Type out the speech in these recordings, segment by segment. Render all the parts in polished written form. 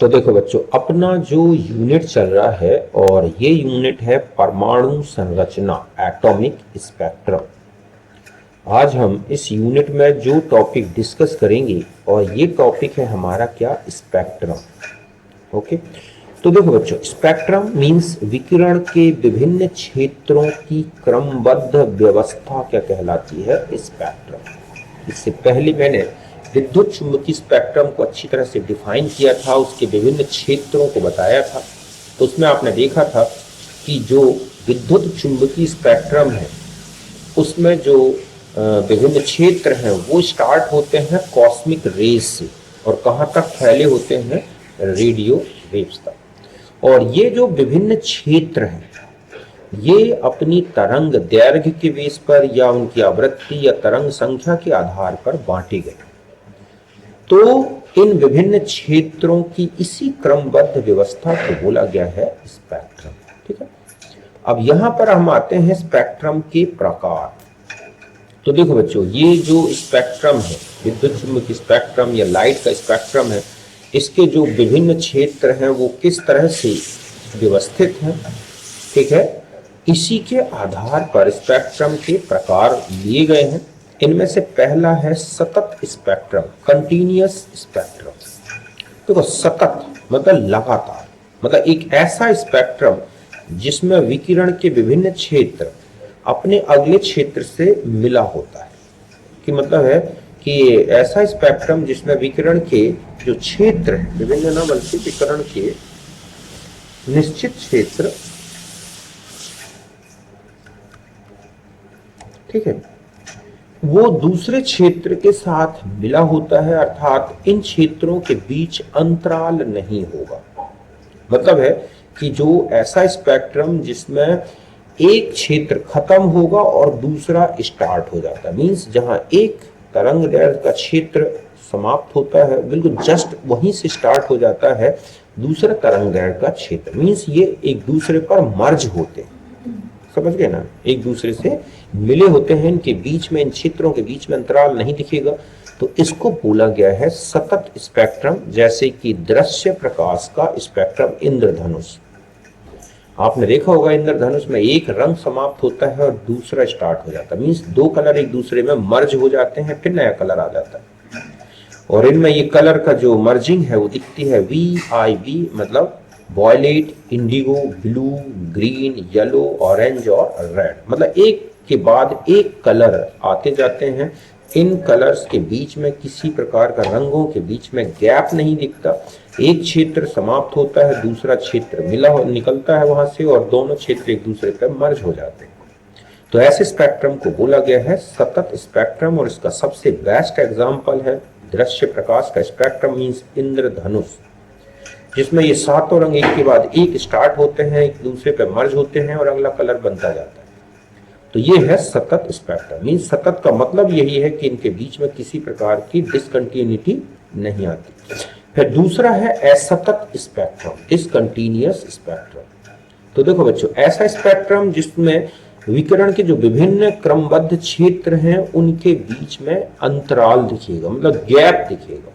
तो देखो बच्चों, अपना जो यूनिट चल रहा है और ये यूनिट है परमाणु संरचना, एटॉमिक स्पेक्ट्रम। आज हम इस यूनिट में जो टॉपिक डिस्कस करेंगे और ये टॉपिक है हमारा क्या, स्पेक्ट्रम। ओके, तो देखो बच्चों, स्पेक्ट्रम मींस विकिरण के विभिन्न क्षेत्रों की क्रमबद्ध व्यवस्था क्या कहलाती है, स्पेक्ट्रम। इससे पहले मैंने विद्युत चुंबकीय स्पेक्ट्रम को अच्छी तरह से डिफाइन किया था, उसके विभिन्न क्षेत्रों को बताया था। तो उसमें आपने देखा था कि जो विद्युत चुंबकीय स्पेक्ट्रम है उसमें जो विभिन्न क्षेत्र हैं वो स्टार्ट होते हैं कॉस्मिक रेज से और कहाँ तक फैले होते हैं, रेडियो वेव्स तक। और ये जो विभिन्न क्षेत्र हैं ये अपनी तरंग दैर्घ्य के बेस पर या उनकी आवृत्ति या तरंग संख्या के आधार पर बांटे गए। तो इन विभिन्न क्षेत्रों की इसी क्रमबद्ध व्यवस्था को बोला गया है स्पेक्ट्रम। ठीक है, अब यहां पर हम आते हैं स्पेक्ट्रम के प्रकार। तो देखो बच्चों, ये जो स्पेक्ट्रम है, विद्युत चुंबकीय स्पेक्ट्रम या लाइट का स्पेक्ट्रम है, इसके जो विभिन्न क्षेत्र हैं वो किस तरह से व्यवस्थित हैं। ठीक है, इसी के आधार पर स्पेक्ट्रम के प्रकार लिए गए हैं। इनमें से पहला है सतत स्पेक्ट्रम, कंटिन्यूअस स्पेक्ट्रम। देखो, सतत मतलब लगातार, मतलब एक ऐसा स्पेक्ट्रम जिसमें विकिरण के विभिन्न क्षेत्र अपने अगले क्षेत्र से मिला होता है। कि मतलब है कि ऐसा स्पेक्ट्रम जिसमें विकिरण के जो क्षेत्र है, विभिन्न न बल्कि विकिरण के निश्चित क्षेत्र, ठीक है, वो दूसरे क्षेत्र के साथ मिला होता है, अर्थात इन क्षेत्रों के बीच अंतराल नहीं होगा। मतलब है कि जो ऐसा स्पेक्ट्रम जिसमें एक क्षेत्र खत्म होगा और दूसरा स्टार्ट हो जाता है, मींस जहां एक तरंग दैर्घ्य का क्षेत्र समाप्त होता है बिल्कुल जस्ट वहीं से स्टार्ट हो जाता है दूसरा तरंग दैर्घ्य का क्षेत्र। मींस ये एक दूसरे पर मर्ज होते हैं, समझ गए ना, एक दूसरे से मिले होते हैं, इनके बीच में, इन क्षेत्रों के बीच में अंतराल नहीं दिखेगा। तो इसको बोला गया है सतत स्पेक्ट्रम। जैसे कि दृश्य प्रकाश का स्पेक्ट्रम इंद्रधनुष, आपने देखा होगा इंद्रधनुष में एक रंग समाप्त होता है और दूसरा स्टार्ट हो जाता है, मींस दो कलर एक दूसरे में मर्ज हो जाते हैं, फिर नया कलर आ जाता है। और इनमें ये कलर का जो मर्जिंग है वो दिखती है VIV, मतलब violet, indigo, blue, green, yellow, orange और रेड। मतलब एक के बाद एक कलर आते जाते हैं। इन कलर्स के बीच में किसी प्रकार का, रंगों के बीच में गैप नहीं दिखता। एक क्षेत्र समाप्त होता है, दूसरा क्षेत्र निकलता है वहां से और दोनों क्षेत्र एक दूसरे पर मर्ज हो जाते हैं। तो ऐसे स्पेक्ट्रम को बोला गया है सतत स्पेक्ट्रम। और इसका सबसे बेस्ट एग्जाम्पल है दृश्य प्रकाश का स्पेक्ट्रम, मींस इंद्रधनुष, जिसमें ये सातों रंग एक के बाद एक स्टार्ट होते हैं, एक दूसरे पे मर्ज होते हैं और अगला कलर बनता जाता है। तो ये है सतत स्पेक्ट्रम। मींस सतत का मतलब यही है कि इनके बीच में किसी प्रकार की डिसकंटिन्यूटी नहीं आती। फिर दूसरा है असतत स्पेक्ट्रम, डिसकंटिन्यूअस स्पेक्ट्रम। तो देखो बच्चों, ऐसा स्पेक्ट्रम जिसमें विकिरण के जो विभिन्न क्रमबद्ध क्षेत्र हैं उनके बीच में अंतराल दिखेगा, मतलब गैप दिखेगा।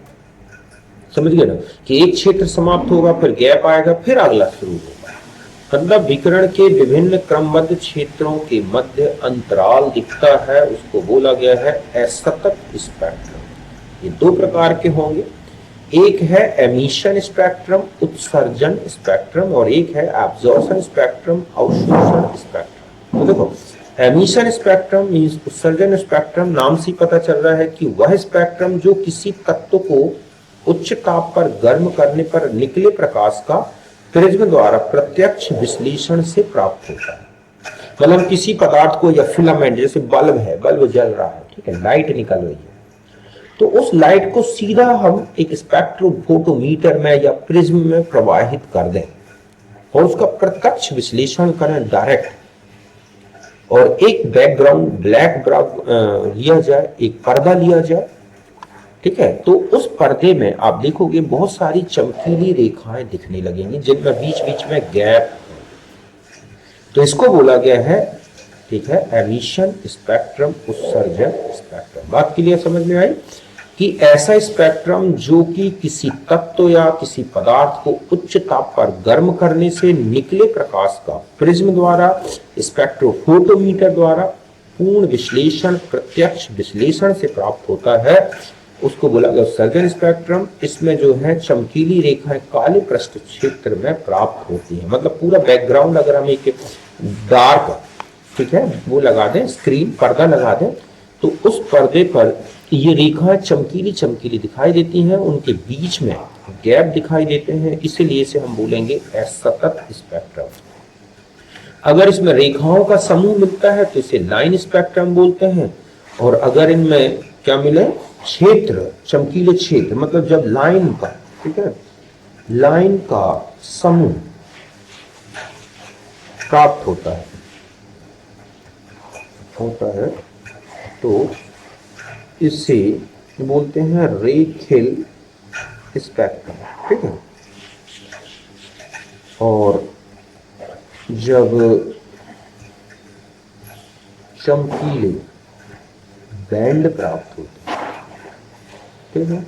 समझ गए ना, कि एक क्षेत्र समाप्त होगा, फिर गैप आएगा, फिर अगला शुरू होगा। मतलब विकिरण के विभिन्न क्रमबद्ध क्षेत्रों के मध्य अंतराल दिखता है, उसको बोला गया है असतत स्पेक्ट्रम। ये दो प्रकार के होंगे, एक है एमिशन स्पेक्ट्रम, उत्सर्जन स्पेक्ट्रम, और एक है एब्जॉर्प्शन स्पेक्ट्रम, अवशोषण स्पेक्ट्रम। तो देखो, एमिशन स्पेक्ट्रम मींस उत्सर्जन स्पेक्ट्रम, नाम से पता चल रहा है कि वह स्पेक्ट्रम जो किसी तत्व को उच्च ताप पर गर्म करने पर निकले प्रकाश का प्रिज्म द्वारा प्रत्यक्ष विश्लेषण से प्राप्त होता है। मतलब किसी पदार्थ को, या फिलामेंट, जैसे बल्ब है, बल्ब जल रहा है, ठीक है, लाइट निकल रही है, तो उस लाइट को सीधा हम एक स्पेक्ट्रोफोटोमीटर में या प्रिज्म में प्रवाहित कर दें और उसका प्रत्यक्ष विश्लेषण करें डायरेक्ट, और एक बैकग्राउंड ब्लैक लिया जाए, एक पर्दा लिया जाए, ठीक है, तो उस पर्दे में आप देखोगे बहुत सारी चमकीली रेखाएं दिखने लगेंगी जिनमें बीच बीच में गैप। तो इसको बोला गया है, ठीक है, एमिशन स्पेक्ट्रम, उत्सर्जन स्पेक्ट्रम। बात क्लियर समझ में आई? कि ऐसा स्पेक्ट्रम जो कि किसी तत्व या किसी पदार्थ को उच्च ताप पर गर्म करने से निकले प्रकाश का प्रिज्म द्वारा, स्पेक्ट्रोफोटोमीटर द्वारा पूर्ण विश्लेषण, प्रत्यक्ष विश्लेषण से प्राप्त होता है, उसको बोला गया उत्सर्जन स्पेक्ट्रम। इसमें जो है चमकीली रेखाएं काले पृष्ठ क्षेत्र में प्राप्त होती हैं। मतलब पूरा बैकग्राउंड अगर हम एक डार्क, ठीक है, वो लगा दें, स्क्रीन पर्दा लगा दें, तो उस पर्दे पर ये रेखाएं चमकीली चमकीली दिखाई देती हैं, उनके बीच में गैप दिखाई देते हैं, इसीलिए इसे हम बोलेंगे असतत स्पेक्ट्रम। अगर इसमें रेखाओं का समूह मिलता है तो इसे लाइन स्पेक्ट्रम बोलते हैं। और अगर इनमें क्या मिले, क्षेत्र, चमकीले क्षेत्र, मतलब जब लाइन का, ठीक है, लाइन का समूह प्राप्त होता है तो इसे बोलते हैं रेखीय स्पेक्ट्रम, ठीक है। और जब चमकीले बैंड प्राप्त होते हैं, ठीक है,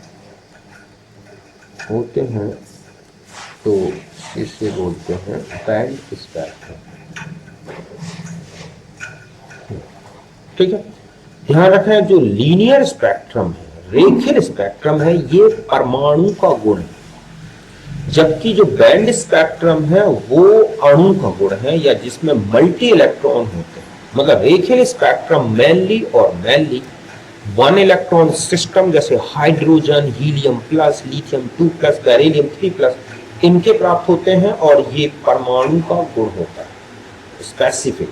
होते हैं तो इसे बोलते हैं बैंड स्पेक्ट्रम, ठीक है। ध्यान रखें, जो लीनियर स्पेक्ट्रम है, रेखीय स्पेक्ट्रम है, ये परमाणु का गुण है, जबकि जो बैंड स्पेक्ट्रम है वो अणु का गुण है, या जिसमें मल्टी इलेक्ट्रॉन होते हैं। मतलब रेखीय spectrum mainly one electron system, जैसे hydrogen, helium plus, lithium 2 plus, beryllium 3 plus, इनके प्राप्त होते हैं, और ये परमाणु का गुण होता है स्पेसिफिक।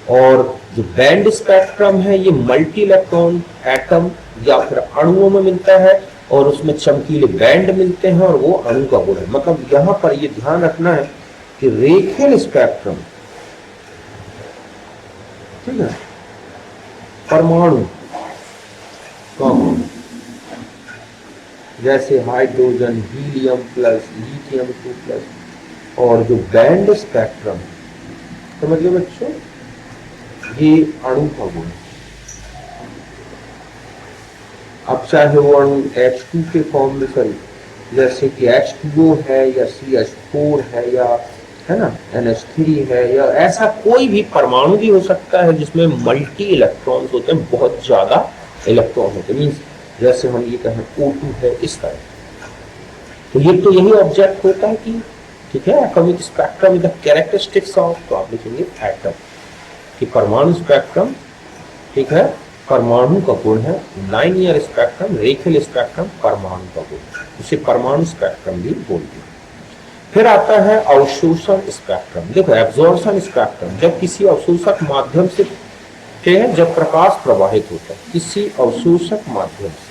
और जो बैंड स्पेक्ट्रम है ये मल्टी इलेक्ट्रॉन एटम या फिर अणुओं में मिलता है, और उसमें चमकीले बैंड मिलते हैं, और वो अणु का गुण है। मतलब यहां पर ये ध्यान रखना है कि रेखीय स्पेक्ट्रम, ठीक है, परमाणु का गुण, जैसे hydrogen, helium plus, lithium 2 plus, और जो बैंड स्पेक्ट्रम, समझ लो बच्चों, ये अणु का गुण है। अब चाहे वो अणु H2 के फॉर्म में, सॉरी, जैसे कि H2O है, या CH4 है, या है ना NH3 है, या ऐसा कोई भी परमाणु भी हो सकता है जिसमें मल्टी इलेक्ट्रॉन्स होते हैं, बहुत ज्यादा इलेक्ट्रॉन होते हैं, मीन्स जैसे हम ये कहें O2 है, इस तरह। तो ये तो यही ऑब्जेक्ट होता है कि, ठीक है, atomic spectrum with the characteristics of, तो आप लिखेंगे एटम कि परमाणु स्पेक्ट्रम, ठीक है, परमाणु का गुण है। लाइनियर स्पेक्ट्रम, रेखीय स्पेक्ट्रम परमाणु का गुण, इसे परमाणु स्पेक्ट्रम भी बोलते हैं। फिर आता है अवशोषण स्पेक्ट्रम। देखो, एब्जॉर्प्शन स्पेक्ट्रम, जब किसी अवशोषक माध्यम से, जब प्रकाश प्रवाहित होता है किसी अवशोषक माध्यम से,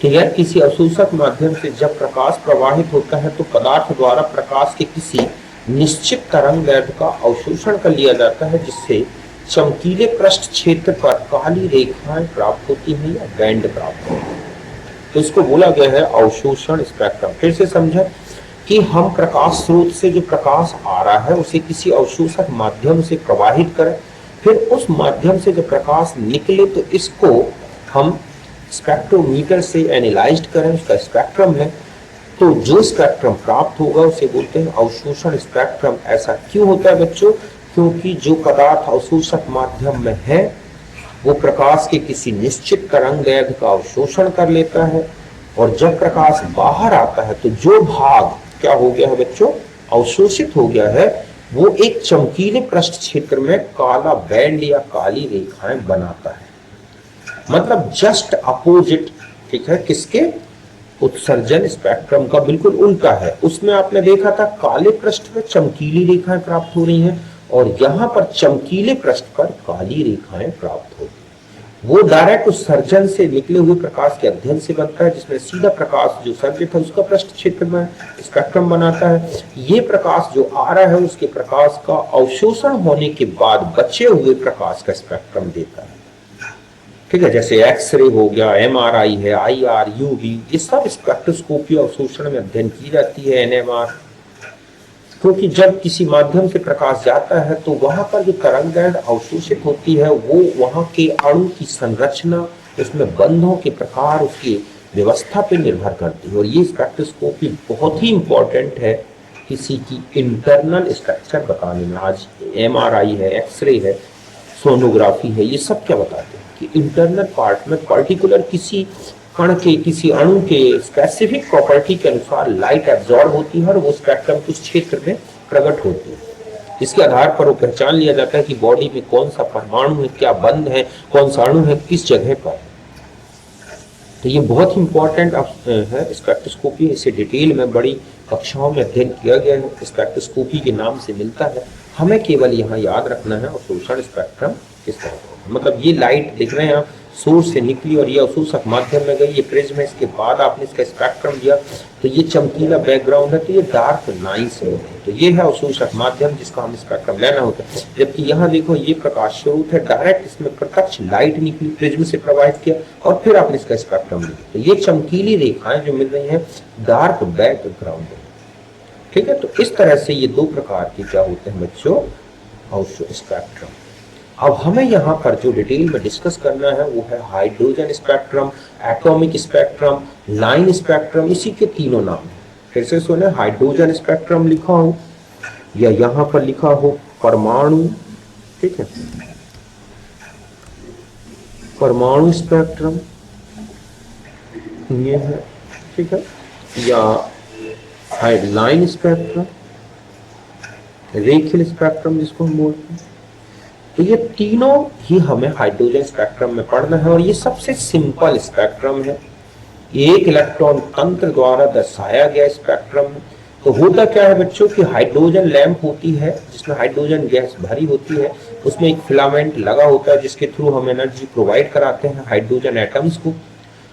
ठीक है, किसी अवशोषक माध्यम से जब प्रकाश प्रवाहित होता है तो पदार्थ द्वारा प्रकाश के किसी निश्चित तरंगदैर्घ्य का अवशोषण कर लिया जाता है, जिससे चमकीले पृष्ठ क्षेत्र पर काली रेखाएं प्राप्त होती हैं या बैंड प्राप्त होते हैं। तो इसको बोला गया है अवशोषण स्पेक्ट्रम। फिर से समझें कि हम प्रकाश स्रोत से जो प्रकाश आ रहा है उसे किसी अवशोषक माध्यम से प्रवाहित करें, फिर उस माध्यम से जब प्रकाश निकले तो इसको हम स्पेक्ट्रोमीटर से एनालाइज करें, उसका स्पेक्ट्रम है, तो जो स्पेक्ट्रम प्राप्त होगा उसे बोलते हैं अवशोषण स्पेक्ट्रम। ऐसा क्यों होता है बच्चों? क्योंकि जो पदार्थ अवशोषक माध्यम में है वो प्रकाश के किसी निश्चित तरंगदैर्घ्य का अवशोषण कर लेता है, और जब प्रकाश बाहर आता है तो जो भाग क्या हो गया है बच्चों, अवशोषित हो गया है, वो एक चमकीले पृष्ठ क्षेत्र में काला बैंड या काली रेखाएं बनाता है। मतलब जस्ट अपोजिट, ठीक है, किसके? उत्सर्जन स्पेक्ट्रम का बिल्कुल उल्टा है। उसमें आपने देखा था काले पृष्ठ में चमकीली रेखाएं प्राप्त हो रही हैं, और यहां पर चमकीले पृष्ठ पर काली रेखाएं प्राप्त होती हैं। वो डायरेक्ट उत्सर्जन से निकले हुए प्रकाश के अध्ययन से बनता है, जिसमें सीधा प्रकाश जो सर्जित है उसका पृष्ठ क्षेत्र में स्पेक्ट्रम बनाता है। ये प्रकाश जो आ रहा है उसके प्रकाश का अवशोषण होने के बाद बचे हुए प्रकाश का स्पेक्ट्रम देता है, ठीक है। जैसे एक्सरे हो गया, MRI है, IR, UV, ये सब स्पेक्ट्रोस्कोपी अवशोषण में अध्ययन की जाती है, NMR। क्योंकि जब किसी माध्यम से प्रकाश जाता है तो वहां पर जो तरंगदैर्घ्य अवशोषित होती है वो वहां के अणु की संरचना उसमें बंधों के प्रकार, उसकी व्यवस्था पे निर्भर करती है। और ये स्पेक्ट्रोस्कोपी बहुत ही इंपॉर्टेंट है किसी की इंटरनल स्ट्रक्चर बताने में। आज एमआरआई है, एक्सरे है, सोनोग्राफी है, ये सब क्या बताते हैं कि इंटरनल पार्ट में पर्टिकुलर किसी कण के, किसी अणु के स्पेसिफिक प्रॉपर्टी के अनुसार लाइट एब्जॉर्ब होती है और वो स्पेक्ट्रम कुछ क्षेत्र में प्रकट होती है। इसके आधार पर वो पहचान लिया जाता है कि बॉडी में कौन सा परमाणु है, क्या बंध है, कौन सा अणु है, किस जगह पर। तो ये बहुत इंपॉर्टेंट है स्पेक्ट्रोस्कोपी। इसे डिटेल में बड़ी कक्षाओं में अध्ययन किया गया है, स्पेक्ट्रोस्कोपी के नाम से मिलता है। हमें केवल यहाँ याद रखना है अवशोषण स्पेक्ट्रम किस तरह का, मतलब ये लाइट दिख रहे हैं आप, सोर्स से निकली और ये अवशोषक माध्यम में गई, ये प्रिज्म है, इसके बाद आपने इसका स्पेक्ट्रम दिया तो ये चमकीला बैकग्राउंड है, तो ये डार्क लाइंस है, तो ये है अवशोषक माध्यम जिसका हमें स्पेक्ट्रम लेना होता है। जबकि यहाँ देखो ये प्रकाश स्रोत है, डायरेक्ट इसमें प्रत्यक्ष लाइट निकली, प्रिज्म से प्रवाहित किया और फिर आपने इसका स्पेक्ट्रम लिया, तो ये चमकीली रेखाएं जो मिल रही हैं डार्क बैकग्राउंड है। ठीक है, तो इस तरह से ये दो प्रकार के क्या होते हैं बच्चों, अवशोषक स्पेक्ट्रम। अब हमें यहाँ पर जो डिटेल में डिस्कस करना है वो है hydrogen spectrum, atomic spectrum, line spectrum, इसी के तीनों नाम है। फिर से सुने, हाइड्रोजन स्पेक्ट्रम लिखा हो या यहाँ पर लिखा हो परमाणु, ठीक है, परमाणु स्पेक्ट्रम ये है, ठीक है, या लाइन स्पेक्ट्रम, रेखीय स्पेक्ट्रम जिसको हम बोलते हैं। तो ये तीनों ही हमें हाइड्रोजन स्पेक्ट्रम में पढ़ना है और ये सबसे सिंपल स्पेक्ट्रम है, एक इलेक्ट्रॉन तंत्र द्वारा दर्शाया गया स्पेक्ट्रम है। तो होता क्या है बच्चों कि हाइड्रोजन लैंप होती है जिसमें हाइड्रोजन गैस भरी होती है, उसमें एक फिलामेंट लगा होता है जिसके थ्रू हम एनर्जी प्रोवाइड कराते हैं हाइड्रोजन एटम्स को।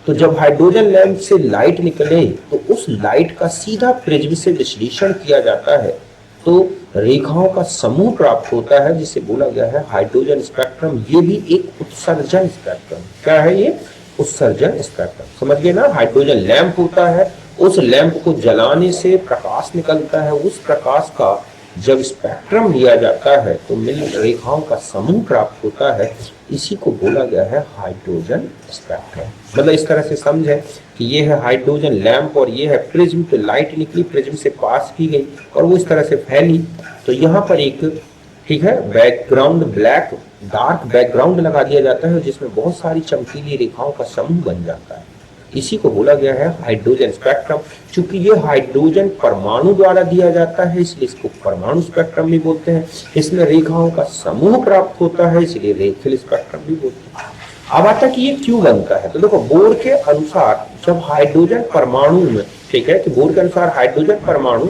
तो जब हाइड्रोजन लैंप से लाइट निकले तो उस लाइट का सीधा प्रिज्म से विश्लेषण किया जाता है, तो रेखाओं का समूह प्राप्त होता है जिसे बोला गया है हाइड्रोजन स्पेक्ट्रम। ये भी एक उत्सर्जन स्पेक्ट्रम, क्या है ये, उत्सर्जन स्पेक्ट्रम, समझ गए ना। हाइड्रोजन लैंप होता है, उस लैंप को जलाने से प्रकाश निकलता है, उस प्रकाश का जब स्पेक्ट्रम लिया जाता है तो मिल रेखाओं का समूह प्राप्त होता है, इसी को बोला गया है हाइड्रोजन स्पेक्ट्रम। मतलब इस तरह से समझे कि ये है हाइड्रोजन लैंप और ये है प्रिज्म, तो लाइट निकली, प्रिज्म से पास की गई और वो इस तरह से फैली। तो यहाँ पर एक, ठीक है, बैकग्राउंड ब्लैक डार्क बैकग्राउंड लगा दिया जाता है जिसमें बहुत सारी चमकीली रेखाओं का समूह बन जाता है, इसी को बोला गया है हाइड्रोजन स्पेक्ट्रम। चूंकि ये हाइड्रोजन परमाणु द्वारा दिया जाता है इसलिए इसको परमाणु स्पेक्ट्रम भी बोलते हैं, इसमें रेखाओं का समूह प्राप्त होता है इसलिए रेखीय स्पेक्ट्रम भी बोलते हैं। अब आता कि ये क्यों बनता है, तो देखो बोर के अनुसार जब हाइड्रोजन परमाणु में, ठीक है, कि बोर के अनुसार हाइड्रोजन परमाणु,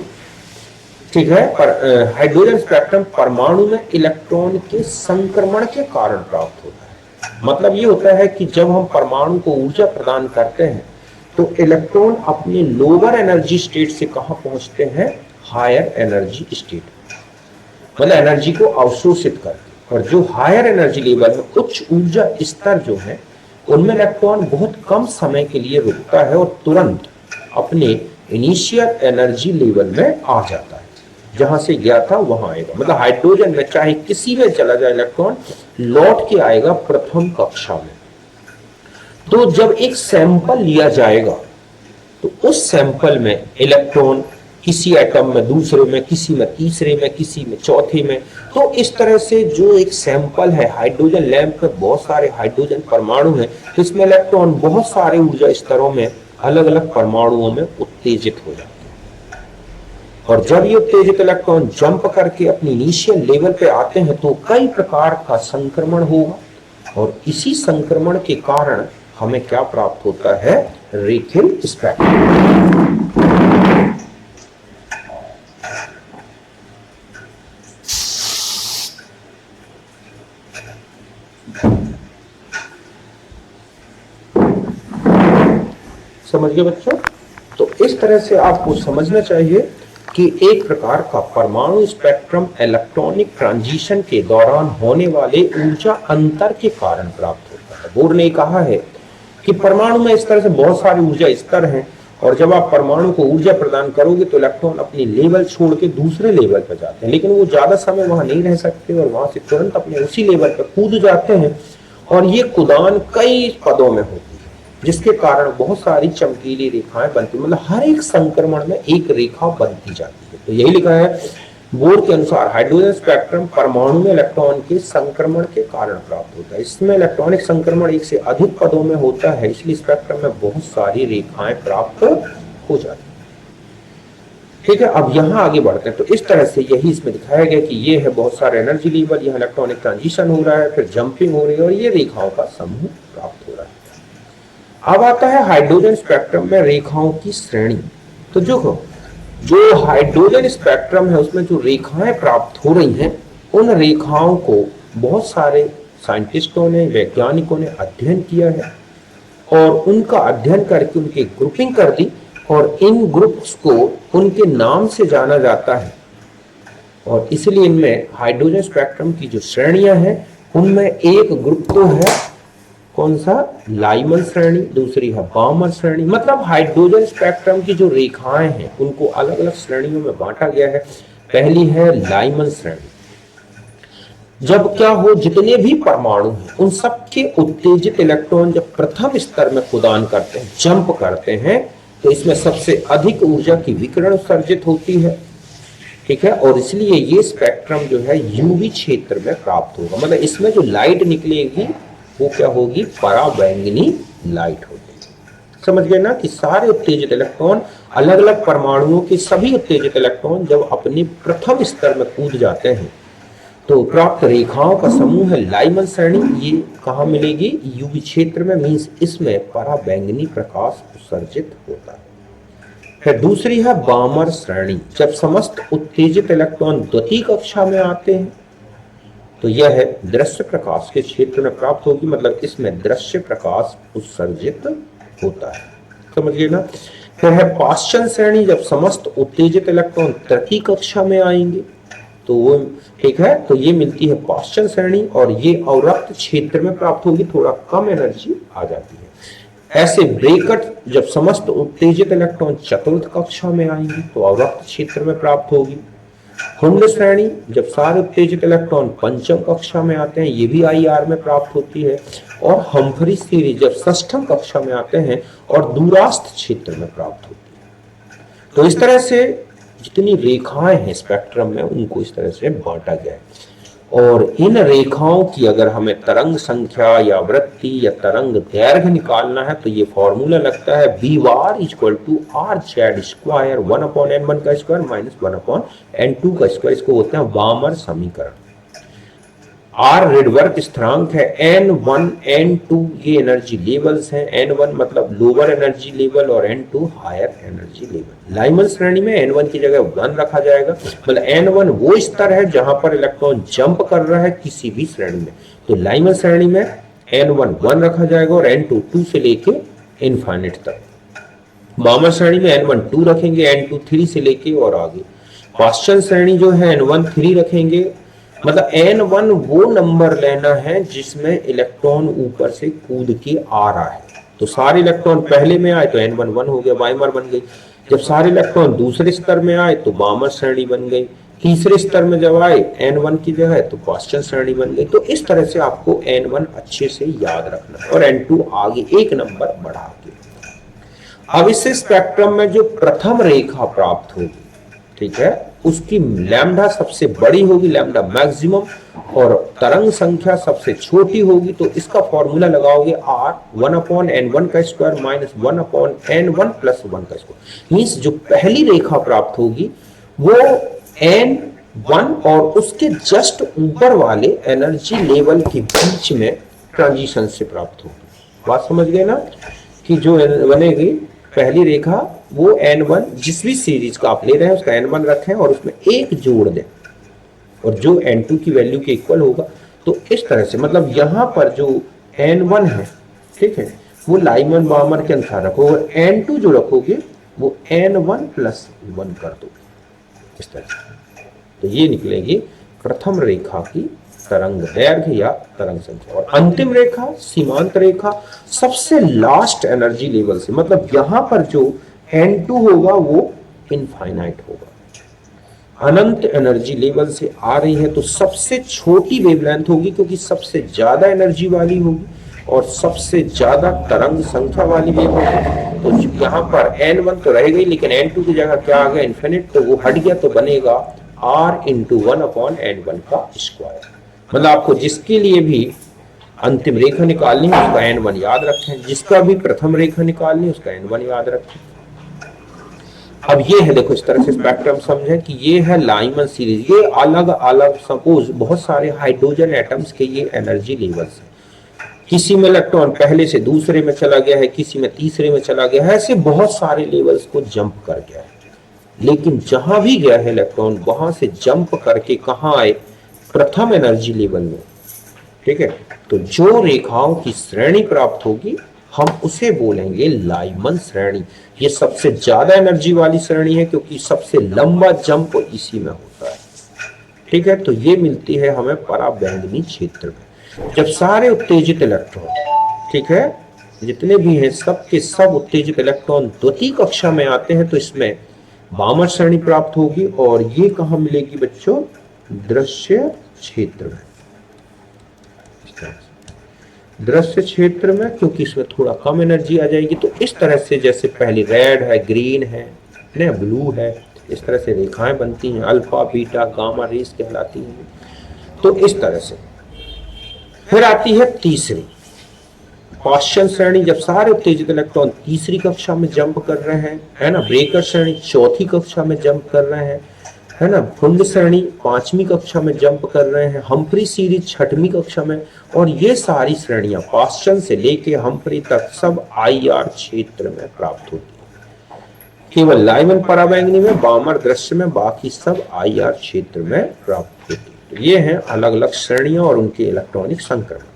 ठीक है, पर हाइड्रोजन स्पेक्ट्रम परमाणु में इलेक्ट्रॉन के संक्रमण के कारण प्राप्त होता है। मतलब ये होता है कि जब हम परमाणु को ऊर्जा प्रदान करते हैं तो इलेक्ट्रॉन अपने लोअर एनर्जी स्टेट से कहां पहुंचते हैं, हायर एनर्जी स्टेट, मतलब एनर्जी को अवशोषित करते। और जो हायर एनर्जी लेवल में उच्च ऊर्जा स्तर जो है उनमें इलेक्ट्रॉन बहुत कम समय के लिए रुकता है और तुरंत अपने इनिशियल एनर्जी लेवल में आ जाता है, जहां से गया था वहां आएगा। मतलब हाइड्रोजन में चाहे किसी में चला जाए इलेक्ट्रॉन लौट के आएगा प्रथम कक्षा में। तो जब एक सैंपल लिया जाएगा तो उस सैंपल में इलेक्ट्रॉन किसी एटम में, दूसरे में, किसी में तीसरे में, किसी में चौथे में, तो इस तरह से जो एक सैंपल है हाइड्रोजन लैंप में बहुत सारे हाइड्रोजन परमाणु हैं, तो इसमें इलेक्ट्रॉन बहुत सारे ऊर्जा स्तरों में अलग अलग परमाणुओं में उत्तेजित हो जाते हैं। और जब ये उत्तेजित इलेक्ट्रॉन जंप करके अपनी इनिशियल लेवल पे आते हैं तो कई प्रकार का संक्रमण होगा और इसी संक्रमण के कारण हमें क्या प्राप्त होता है, रेखीय स्पेक्ट्रम। समझ गए बच्चों। तो इस तरह से आपको समझना चाहिए कि एक प्रकार का परमाणु स्पेक्ट्रम इलेक्ट्रॉनिक ट्रांजिशन के दौरान होने वाले ऊर्जा अंतर के कारण प्राप्त होता है। बोर ने कहा है कि परमाणु में इस तरह से बहुत सारे ऊर्जा स्तर हैं और जब आप परमाणु को ऊर्जा प्रदान करोगे तो इलेक्ट्रॉन अपनी लेवल छोड़ के दूसरे लेवल पर जाते हैं, लेकिन वो ज्यादा समय वहां नहीं रह सकते और वहां से तुरंत अपने उसी लेवल पर कूद जाते हैं और ये कुदान कई पदों में होती है, जिसके कारण बहुत सारी चमकीली रेखाएं बनती, मतलब हर एक संक्रमण में एक रेखा बनती जाती है। तो यही लिखा है बोर्ड के अनुसार हाइड्रोजन स्पेक्ट्रम परमाणु में इलेक्ट्रॉन के संक्रमण के कारण प्राप्त होता है। इसमें इलेक्ट्रॉनिक संक्रमण एक से अधिक पदों में होता है, इसलिए स्पेक्ट्रम में बहुत सारी रेखाएं प्राप्त हो जाती है। ठीक है, अब यहां आगे बढ़ते हैं। तो इस तरह से यही इसमें दिखाया गया कि ये है बहुत सारे एनर्जी लेवल, यहाँ इलेक्ट्रॉनिक ट्रांजिशन हो रहा है, फिर जंपिंग हो रही है और ये रेखाओं का समूह प्राप्त हो रहा है। अब आता है हाइड्रोजन स्पेक्ट्रम में रेखाओं की श्रेणी। तो जो हाइड्रोजन स्पेक्ट्रम है उसमें जो रेखाएं प्राप्त हो रही हैं, उन रेखाओं को बहुत सारे साइंटिस्टों ने, वैज्ञानिकों ने अध्ययन किया है और उनका अध्ययन करके उनकी ग्रुपिंग कर दी और इन ग्रुप्स को उनके नाम से जाना जाता है। और इसलिए इनमें हाइड्रोजन स्पेक्ट्रम की जो श्रेणियां हैं उनमें एक ग्रुप तो है कौन सा, लाइमन श्रेणी, दूसरी है बामर श्रेणी। मतलब हाइड्रोजन स्पेक्ट्रम की जो रेखाएं हैं उनको अलग अलग श्रेणियों में बांटा गया है। पहली है लाइमन श्रेणी। जब क्या हो, जितने भी परमाणु हैं उन सबके उत्तेजित इलेक्ट्रॉन जब प्रथम स्तर में कुदान करते हैं, जंप करते हैं, तो इसमें सबसे अधिक ऊर्जा की विकिरण उत्सर्जित होती है। ठीक है, और इसलिए ये स्पेक्ट्रम जो है यूवी क्षेत्र में प्राप्त होगा। मतलब इसमें जो लाइट निकलेगी वो क्या होगी, पराबैंगनी लाइट होगी। समझ गए ना कि सारे उत्तेजित इलेक्ट्रॉन, अलग अलग परमाणुओं के सभी उत्तेजित इलेक्ट्रॉन जब अपने प्रथम स्तर में कूद जाते हैं तो प्राप्त रेखाओं का समूह है लाइमन श्रेणी। ये कहाँ मिलेगी, यूवी क्षेत्र में, मींस इसमें पराबैंगनी प्रकाश उत्सर्जित होता है। फिर दूसरी है बामर श्रेणी। जब समस्त उत्तेजित इलेक्ट्रॉन द्वितीय कक्षा में आते हैं तो यह है दृश्य प्रकाश के क्षेत्र में प्राप्त होगी। मतलब इसमें दृश्य प्रकाश उत्सर्जित होता है। समझ गए ना। फिर है पाश्चन श्रेणी। जब समस्त उत्तेजित इलेक्ट्रॉन तृतीय कक्षा में आएंगे तो वो, ठीक है, तो ये मिलती है पाश्चन श्रेणी और ये अवरक्त क्षेत्र में प्राप्त होगी, थोड़ा कम एनर्जी आ जाती है। ऐसे ब्रेकट जब समस्त उत्तेजित इलेक्ट्रॉन चतुर्थ कक्षा में आएंगे तो अवरक्त क्षेत्र में प्राप्त होगी। हुंड श्रेणी। जब सारे उत्तेजित इलेक्ट्रॉन पंचम कक्षा में आते हैं, ये भी आईआर में प्राप्त होती है। और हम्फ्री सीरीज जब षष्ठम कक्षा में आते हैं और दूरास्थ क्षेत्र में प्राप्त होती है। तो इस तरह से जितनी रेखाएं हैं स्पेक्ट्रम में उनको इस तरह से बांटा गया है। और इन रेखाओं की अगर हमें तरंग संख्या या वृत्ति या तरंग दैर्घ्य निकालना है तो ये फॉर्मूला लगता है b bar equal to r z square 1/n1 का स्क्वायर माइनस 1/n2 का स्क्वायर। इसको बोलते हैं बामर समीकरण। आर रिडवर्क स्थिरांक है, n1 n2 ये एनर्जी लेवल्स हैं। n1 मतलब लोअर एनर्जी लेवल और n2 higher energy level. Lyman श्रेणी में n1 की जगह 1 रखा जाएगा। मतलब n1 वो स्तर है जहां पर इलेक्ट्रॉन जंप कर रहा है किसी भी श्रेणी में, तो लाइमन श्रेणी में n1 1 रखा जाएगा और n2 2 से लेके इनफाइनिट तक। बामर श्रेणी में n1 2 रखेंगे, n2 3 से लेके और आगे। पाश्चन श्रेणी जो है n1 3 रखेंगे। मतलब n1 वो नंबर लेना है जिसमें इलेक्ट्रॉन ऊपर से कूद के आ रहा है। तो सारे इलेक्ट्रॉन पहले में आए तो n1 1 हो गया, बाइमर बन गई। जब सारे इलेक्ट्रॉन दूसरे स्तर में आए तो बामर श्रेणी बन गई। तीसरे स्तर में जब आए n1 की जगह तो पाश्चन श्रेणी बन गई। तो इस तरह से आपको n1 अच्छे से याद रखना है और n2 आगे एक नंबर बढ़ा के। अब इससे स्पेक्ट्रम में जो प्रथम रेखा प्राप्त होगी, ठीक है, उसकी लैम्डा सबसे बड़ी होगी, लैम्डा मैक्सिमम, और तरंग संख्या सबसे छोटी होगी। तो इसका फॉर्मूला लगाओगे r 1/n1 का स्क्वायर माइनस 1/n1 प्लस 1 का स्क्वायर। मींस जो पहली रेखा प्राप्त होगी वो n1 और उसके जस्ट ऊपर वाले एनर्जी लेवल के बीच में ट्रांजिशन से प्राप्त होगी। बात समझ गए ना कि जो बनेगी पहली रेखा वो n1 जिस भी सीरीज का आप ले रहे हैं उसका n1 रखें और उसमें एक जोड़ दें और जो n2 की वैल्यू के इक्वल होगा। तो इस तरह से मतलब यहां पर जो n1 है, ठीक है, वो लाइमन बामर के अनुसार रखो और n2 जो रखोगे वो n1 प्लस 1 कर दो इस तरह से। तो ये निकलेगी प्रथम रेखा की तरंग दैर्घ्य या तरंग संख्या। और अंतिम रेखा सीमांत रेखा सबसे लास्ट एनर्जी लेवल से, मतलब यहां पर जो n2 होगा वो इनफाइनाइट होगा। अनंत एनर्जी लेवल से आ रही है तो सबसे छोटी वेवलेंथ होगी, क्योंकि सबसे ज्यादा एनर्जी वाली होगी और सबसे ज्यादा तरंग संख्या वाली वेव होगी। तो यहाँ पर n1 तो रह गई, लेकिन n2 की जगह क्या आ गया, इन्फिनिट, तो वो हट गया, तो बनेगा r इंटू 1/n1 का स्क्वायर। मतलब आपको जिसके लिए भी अंतिम रेखा निकालनी है उसका n1 याद रखें, जिसका भी प्रथम रेखा निकालनी है उसका n1 याद रखें। अब ये है, देखो इस तरह से स्पेक्ट्रम समझें कि ये है लाइमन सीरीज, ये अलग अलग सपोज बहुत सारे हाइड्रोजन एटम्स के ये एनर्जी लेवल्स हैं। किसी में इलेक्ट्रॉन पहले से दूसरे में चला गया है, किसी में तीसरे में चला गया है, ऐसे बहुत सारे लेवल्स को जंप कर गया है। लेकिन जहां भी गया है इलेक्ट्रॉन वहां से जंप करके कहां आए, प्रथम एनर्जी लेवल में। ठीक है, तो जो रेखाओं की श्रेणी प्राप्त होगी हम उसे बोलेंगे लाइमन श्रेणी। ये सबसे ज्यादा एनर्जी वाली श्रेणी है, क्योंकि सबसे लंबा जंप इसी में होता है। ठीक है, तो ये मिलती है हमें पराबैंगनी क्षेत्र में। जब सारे उत्तेजित इलेक्ट्रॉन, ठीक है, जितने भी हैं सब के सब उत्तेजित इलेक्ट्रॉन द्वितीय कक्षा में आते हैं तो इसमें वामन श्रेणी प्राप्त होगी। और ये कहां मिलेगी बच्चों, दृश्य क्षेत्र में। दृश्य क्षेत्र में, क्योंकि इसमें थोड़ा कम एनर्जी आ जाएगी। तो इस तरह से जैसे पहले रेड है, ग्रीन है, ब्लू है, इस तरह से रेखाएं बनती हैं, अल्फा बीटा गामा रेस कहलाती हैं। तो इस तरह से फिर आती है तीसरी पाश्चन श्रेणी, जब सारे उत्तेजित इलेक्ट्रॉन तीसरी कक्षा में जंप कर रहे हैं, है ना। ब्रेकर श्रेणी चौथी कक्षा में जंप कर रहे हैं, है ना। फुंड श्रेणी पांचवी कक्षा में जंप कर रहे हैं, हम्फ्री सीरीज छठवीं कक्षा में। और ये सारी श्रेणियां पाश्चन से लेके हम्फ्री तक सब आईआर क्षेत्र में प्राप्त होती है। केवल लाइमन पराबैंगनी में, बामर दृश्य में, बाकी सब आईआर क्षेत्र में प्राप्त होती है। तो ये हैं अलग अलग श्रेणियां और उनके इलेक्ट्रॉनिक संक्रमण।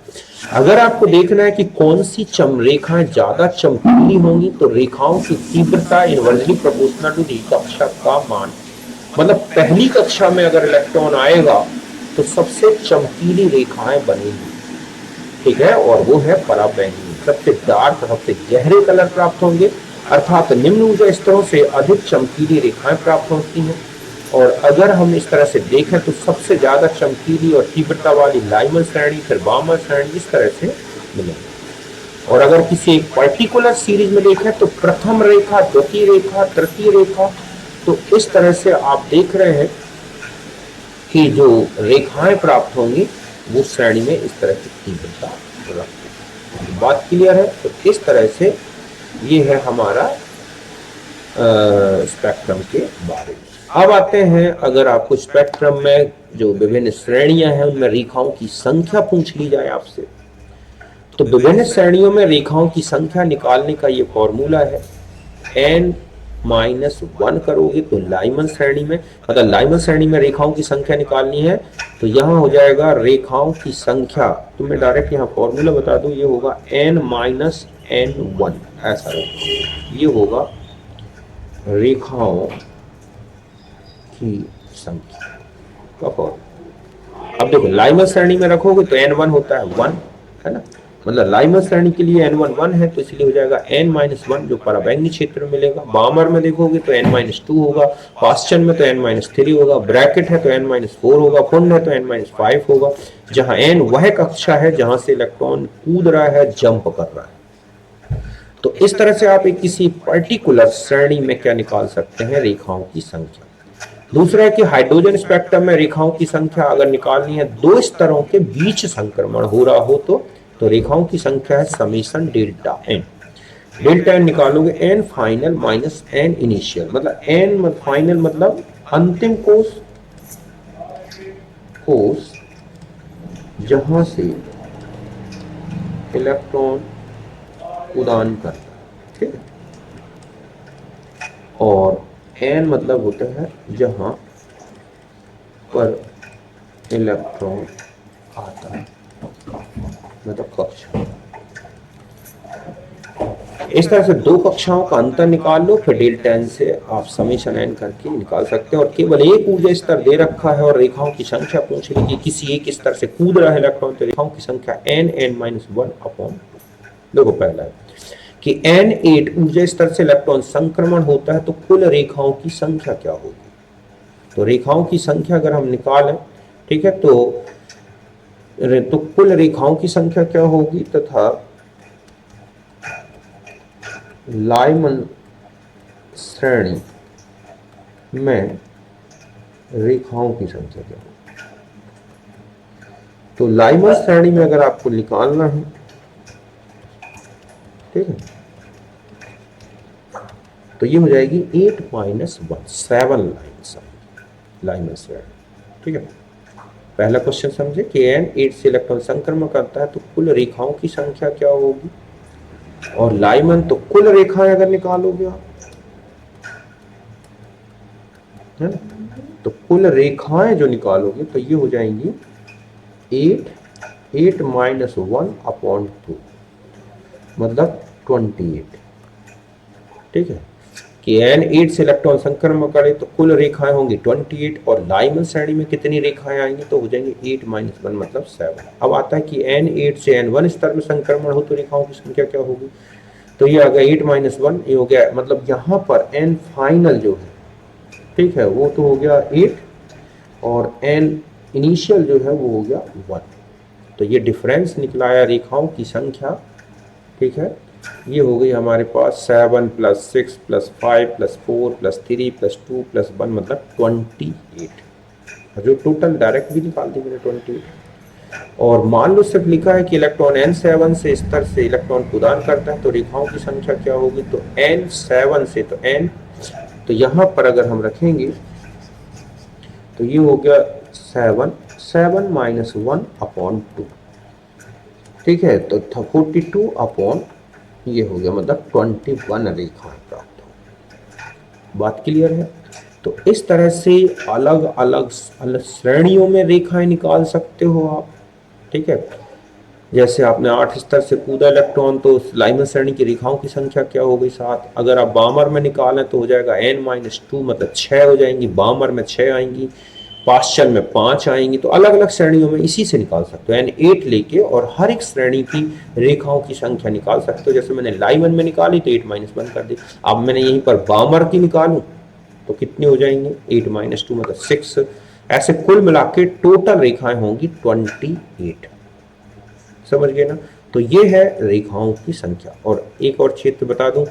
अगर आपको देखना है कि कौन सी रेखाएं ज्यादा चमकीली होंगी, तो रेखाओं की तीव्रता इनवर्सली प्रोपोर्शनल टू कक्षा का मान। मतलब पहली कक्षा में अगर इलेक्ट्रॉन आएगा तो सबसे चमकीली रेखाएं बनेगी, ठीक है, और वो है पराबैंगनी। सबसे डार्क, सबसे गहरे कलर प्राप्त होंगे, अर्थात निम्न ऊर्जा स्तरों से अधिक चमकीली रेखाएं प्राप्त होती हैं। और अगर हम इस तरह से देखें तो सबसे ज्यादा चमकीली और तीव्रता वाली लाइमन श्रेणी, फिर बामर श्रेणी, इस तरह से मिलेंगे। और अगर किसी एक पर्टिकुलर सीरीज में देखें तो प्रथम रेखा, द्वितीय रेखा, तृतीय रेखा, तो इस तरह से आप देख रहे हैं कि जो रेखाएं प्राप्त होंगी वो श्रेणी में इस तरह की तीव्रता रखती है। बात क्लियर है? तो इस तरह से ये है हमारा स्पेक्ट्रम के बारे में। अब आते हैं, अगर आपको स्पेक्ट्रम में जो विभिन्न श्रेणियां हैं उनमें रेखाओं की संख्या पूछ ली जाए आपसे, तो विभिन्न श्रेणियों में रेखाओं की संख्या निकालने का ये फॉर्मूला है। n-1 करोगे तो लाइमन श्रेणी में, मतलब लाइमन श्रेणी में रेखाओं की संख्या निकालनी है तो यहां हो जाएगा रेखाओं की संख्या, तो मैं डायरेक्ट यहाँ फॉर्मूला बता दूं, ये होगा n-n1, ऐसा ये होगा रेखाओं की संख्या का फॉर्मूला। अब देखो लाइमन श्रेणी में रखोगे तो n1 होता है 1, है ना, मतलब लाइमन श्रेणी के लिए n1 1 है, तो इसलिए हो जाएगा n-1 जो पराबैंगनी क्षेत्र में मिलेगा। बामर में देखोगे तो n-2 होगा, पाश्चन में तो n-3 होगा, ब्रैकेट है तो n-4 होगा, फुंड है तो n-5 होगा, जहां n वह कक्षा है जहां से इलेक्ट्रॉन कूद रहा है, जंप कर रहा है। तो इस तरह से आप एक किसी पर्टिकुलर श्रेणी में क्या निकाल सकते हैं, रेखाओं की संख्या। दूसरा है कि हाइड्रोजन स्पेक्ट्रम में रेखाओं की संख्या अगर निकालनी है, दो स्तरों के बीच संक्रमण हो रहा हो तो रेखाओं की संख्या है summation delta n. Delta n निकालोगे n final minus n initial, मतलब एन फाइनल मतलब अंतिम कोष जहां से इलेक्ट्रॉन उड़ान करता है, ठीक है, और एन मतलब होता है जहां पर इलेक्ट्रॉन आता है, मतलब कक्षा। इस तरह से दो कक्षाओं का अंतर निकाल लो, फिर डेल्टा एन से आप समेशन एन करके निकाल सकते हैं। और केवल एक ऊर्जा स्तर दे रखा है और रेखाओं की संख्या पूछ ली कि किसी एक स्तर से कूद रहा है इलेक्ट्रॉन, तो रेखाओं की संख्या n-1 अपॉन, देखो पहला है कि n8 ऊर्जा स्तर से इलेक्ट्रॉन संक्रमण होता है तो कुल रेखाओं की संख्या क्या होगी। तो रेखाओं की संख्या अगर हम निकालें, ठीक है, तो कुल रेखाओं की संख्या क्या होगी तथा लाइमन श्रेणी में रेखाओं की संख्या क्या होगी। तो लाइमन श्रेणी में अगर आपको निकालना है, ठीक है, तो ये हो जाएगी 8 - 1, 7 लाइन्स लाइमन श्रेणी, ठीक है। पहला क्वेश्चन समझे कि n 8 से इलेक्ट्रॉन संक्रमण करता है तो कुल रेखाओं की संख्या क्या होगी, और लाइमन तो कुल रेखाएं अगर निकालोगे आप, है ना, तो कुल रेखाएं जो निकालोगे तो ये हो जाएंगी 8 -1/2 मतलब 28, ठीक है, कि n 8 से इलेक्ट्रॉन संक्रमण करे तो कुल रेखाएं होंगी 28, और लाइमन श्रेणी में कितनी रेखाएं आएंगी तो हो जाएंगे 8 - 1 मतलब 7। अब आता है कि n 8 से n1 स्तर में संक्रमण हो तो रेखाओं की संख्या क्या होगी, तो ये आ गया 8 - 1, ये हो गया, मतलब यहाँ पर n फाइनल जो है, ठीक है, वो तो हो गया 8, और n इनिशियल जो है वो हो गया 1, तो ये डिफरेंस निकलाया रेखाओं की संख्या, ठीक है। ये हो गई हमारे पास 7 + 6 + 5 + 4 + 3 + 2 + 1 मतलब 28, जो टोटल डायरेक्ट भी निकाल दी मैंने 28। और मान लो सिर्फ लिखा है कि इलेक्ट्रॉन n7 से स्तर से इलेक्ट्रॉन प्रदान करता है तो रेखाओं की संख्या क्या होगी, तो n7 से, तो n, तो यहाँ पर अगर हम रखेंगे तो ये हो गया 7 - 1/2, ठीक है, तो 42 अपॉन ये हो गया मतलब 21 रेखाएं प्राप्त हो। बात क्लियर है। तो इस तरह से अलग अलग श्रेणियों में रेखाएं निकाल सकते हो आप, ठीक है। जैसे आपने 8 स्तर से कूदा इलेक्ट्रॉन तो लाइमन श्रेणी की रेखाओं की संख्या क्या हो गई 7। अगर आप बामर में निकालें तो हो जाएगा n - 2 मतलब 6 हो जाएंगी, बामर में 6 आएंगी, पाश्चल में 5 आएंगी। तो अलग अलग श्रेणियों में इसी से निकाल सकते हो, n 8 लेके, और हर एक श्रेणी की रेखाओं की संख्या निकाल सकते हो। जैसे मैंने लाइमन में निकाली तो 8 - 1 कर दी। अब मैंने यहीं पर बामर की निकालूं तो कितने हो जाएंगे, 8 - 2 मतलब 6। ऐसे कुल मिला के टोटल रेखाएं होंगी 28, समझ गए ना। तो ये है रेखाओं की संख्या। और एक और क्षेत्र बता दूं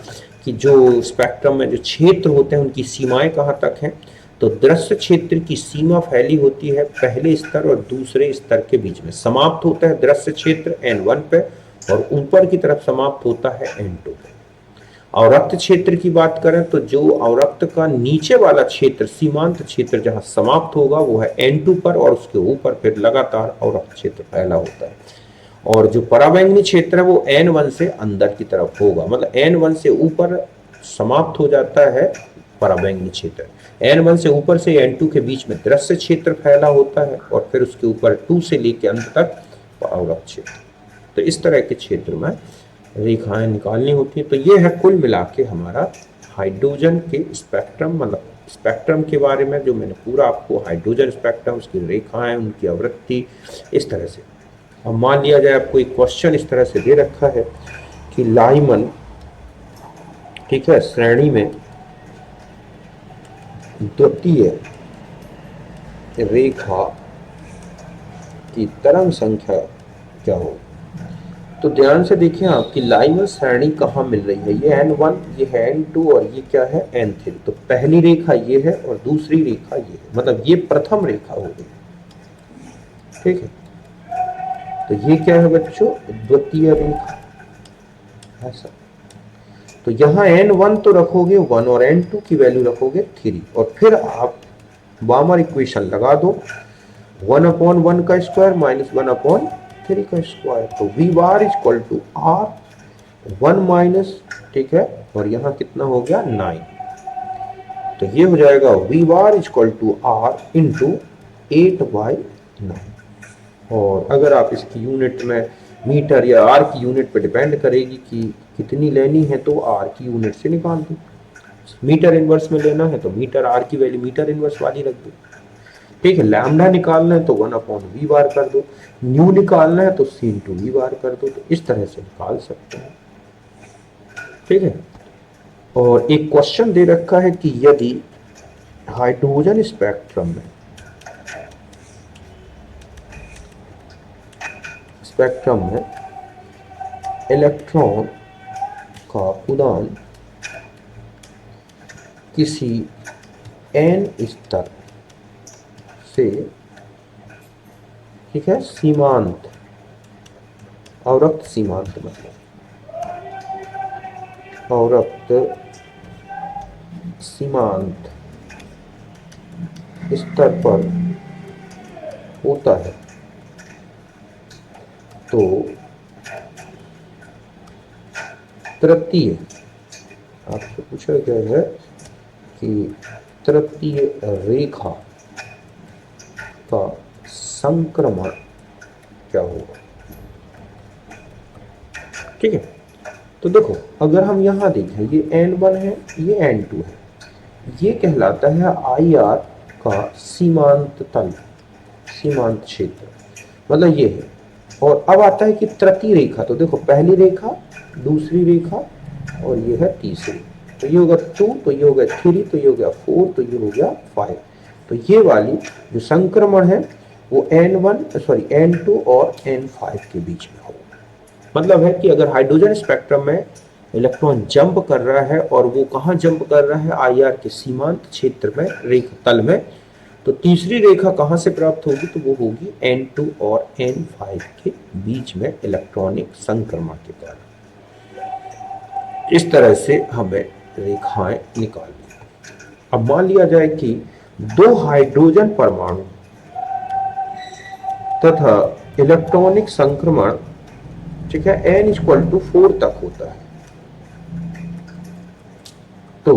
कि जो स्पेक्ट्रम में जो क्षेत्र होते हैं उनकी सीमाएं कहाँ तक हैं, तो दृश्य क्षेत्र की सीमा फैली होती है पहले स्तर और दूसरे स्तर के बीच में। समाप्त होता है दृश्य क्षेत्र n1 पे, और ऊपर की तरफ समाप्त होता है n2 पे। अवरक्त क्षेत्र की बात करें तो जो अवरक्त का नीचे वाला क्षेत्र, सीमांत क्षेत्र जहां समाप्त होगा वो है n2 पर, और उसके ऊपर फिर लगातार अवरक्त क्षेत्र फैला होता है। और जो पराबैंगनी क्षेत्र है वो n1 से अंदर की तरफ होगा, मतलब n1 से ऊपर समाप्त हो जाता है पराबैंगनी क्षेत्र। n1 से ऊपर से n2 के बीच में दृश्य क्षेत्र फैला होता है, और फिर उसके ऊपर 2 से लेकर अंत तक अवरक्त क्षेत्र। तो इस तरह के क्षेत्र में रेखाएं निकालनी होती है। तो ये है कुल मिला के हमारा हाइड्रोजन के स्पेक्ट्रम, मतलब स्पेक्ट्रम के बारे में जो मैंने पूरा आपको हाइड्रोजन स्पेक्ट्रम, उसकी रेखाएं, उनकी आवृत्ति, इस तरह से। अब मान लिया जाए आपको एक क्वेश्चन इस तरह से दे रखा है कि लाइमन, ठीक है, श्रेणी में द्वितीय रेखा की तरंग संख्या क्या हो। तो ध्यान से देखिए आपकी लाइमन श्रेणी कहाँ मिल रही है, ये n1, ये है n2, और ये क्या है n3। तो पहली रेखा ये है और दूसरी रेखा ये है, मतलब ये प्रथम रेखा हो गई, ठीक है। तो ये क्या है बच्चों, द्वितीय रेखा, ऐसा। तो यहाँ n1 तो रखोगे 1 और n2 की वैल्यू रखोगे 3, और फिर आप बामर इक्वेशन लगा दो, 1/1 का स्क्वायर - 1/3 का स्क्वायर। तो v bar equal to r 1 minus, ठीक है, और यहाँ कितना हो गया 9। तो ये हो जाएगा v bar equal to r into 8/9। और अगर आप इसकी यूनिट में मीटर या आर की यूनिट पे डिपेंड करेगी कि कितनी लेनी है, तो आर की यूनिट से निकाल दो। मीटर इनवर्स में लेना है तो मीटर, आर की वैल्यू मीटर इनवर्स वाली रख दो, ठीक है। लैम्डा निकालना है तो 1/v बार कर दो, न्यू निकालना है तो c इंटू v बार कर दो। तो इस तरह से निकाल सकते हैं, ठीक है। और एक क्वेश्चन दे रखा है कि यदि हाइड्रोजन स्पेक्ट्रम में इलेक्ट्रॉन का उड़ान किसी n स्तर से, ठीक है, सीमांत, अवरक्त सीमांत मतलब अवरक्त सीमांत स्तर पर होता है तो तृतीय, आपसे पूछा गया है कि तृतीय रेखा का संक्रमण क्या होगा। ठीक है, तो देखो अगर हम यहां देखें, ये N1 है, ये N2 है, ये कहलाता है IR का सीमांत तल, सीमांत क्षेत्र, मतलब ये है। और अब आता है कि तृतीय रेखा, तो देखो पहली रेखा, दूसरी रेखा और ये है तीसरी, तो ये होगा 2, तो ये हो गया 3, तो ये हो गया 4, तो ये हो गया 5। तो ये वाली जो संक्रमण है वो N2 और N5 के बीच में होगा। मतलब है कि अगर हाइड्रोजन स्पेक्ट्रम में इलेक्ट्रॉन जंप कर रहा है और वो कहाँ जंप कर रहा है, IR के सीमांत क्षेत्र में, रेखा तल में, तो तीसरी रेखा कहाँ से प्राप्त होगी, तो वो होगी N2 और N5 के बीच में इलेक्ट्रॉनिक संक्रमण के कारण। इस तरह से हमें रेखाएं निकालनी। अब मान लिया जाए कि 2 हाइड्रोजन परमाणु तथा इलेक्ट्रॉनिक संक्रमण, ठीक है, n=4 तक होता है, तो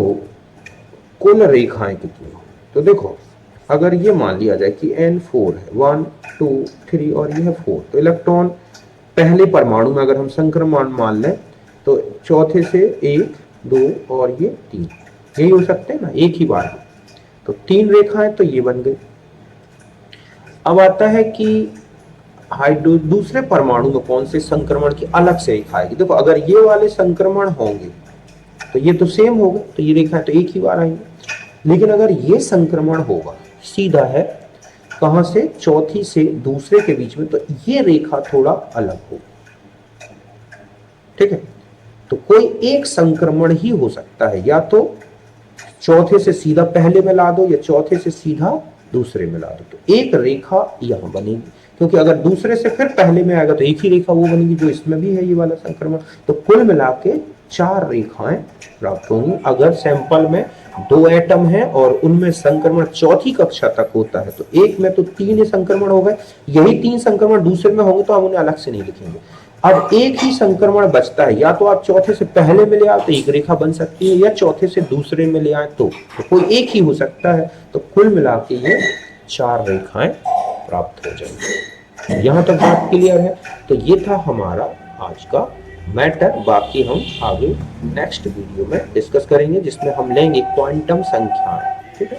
कुल रेखाएं कितनी हो। तो देखो अगर ये मान लिया जाए कि N4 है, 1 2 3 और ये है 4, तो इलेक्ट्रॉन पहले परमाणु में अगर हम संक्रमण मान लें तो चौथे से 1 2 और ये 3, यही हो सकते हैं ना, एक ही बार में। तो 3 रेखाएं तो ये बन गई। अब आता है कि दूसरे परमाणु में कौन से संक्रमण की अलग से रेखा आएगी। देखो अगर ये वाले संक्रमण होंगे तो ये तो सेम होगा, तो ये रेखा तो एक ही बार आएंगे। लेकिन अगर ये संक्रमण होगा, सीधा है कहां से, चौथी से दूसरे के बीच में, तो ये रेखा थोड़ा अलग होगी। ठीक है, तो कोई एक संक्रमण ही हो सकता है, या तो चौथे से सीधा पहले में ला दो या चौथे से सीधा दूसरे में ला दो, तो एक रेखा यहां बनेगी। क्योंकि अगर दूसरे से फिर पहले में आएगा तो एक ही रेखा वो बनेगी जो इसमें भी है, ये वाला संक्रमण। तो कुल मिला के 4 रेखाएं प्राप्त होंगी। अगर सैंपल में 2 एटम है और उनमें संक्रमण चौथी कक्षा तक होता है, तो एक में तो 3 संक्रमण हो गए, यही 3 संक्रमण दूसरे में होंगे तो हम उन्हें अलग से नहीं लिखेंगे। अब एक ही संक्रमण बचता है, या तो आप चौथे से पहले में ले आओ तो एक रेखा बन सकती है, या चौथे से दूसरे में ले आए तो कोई एक ही हो सकता है। तो कुल मिला के ये 4 रेखाएं प्राप्त हो जाएंगी। यहां तक बात क्लियर है। तो ये था हमारा आज का मैटर। बाकी हम आगे नेक्स्ट वीडियो में डिस्कस करेंगे, जिसमें हम लेंगे क्वांटम संख्याएं। ठीक है।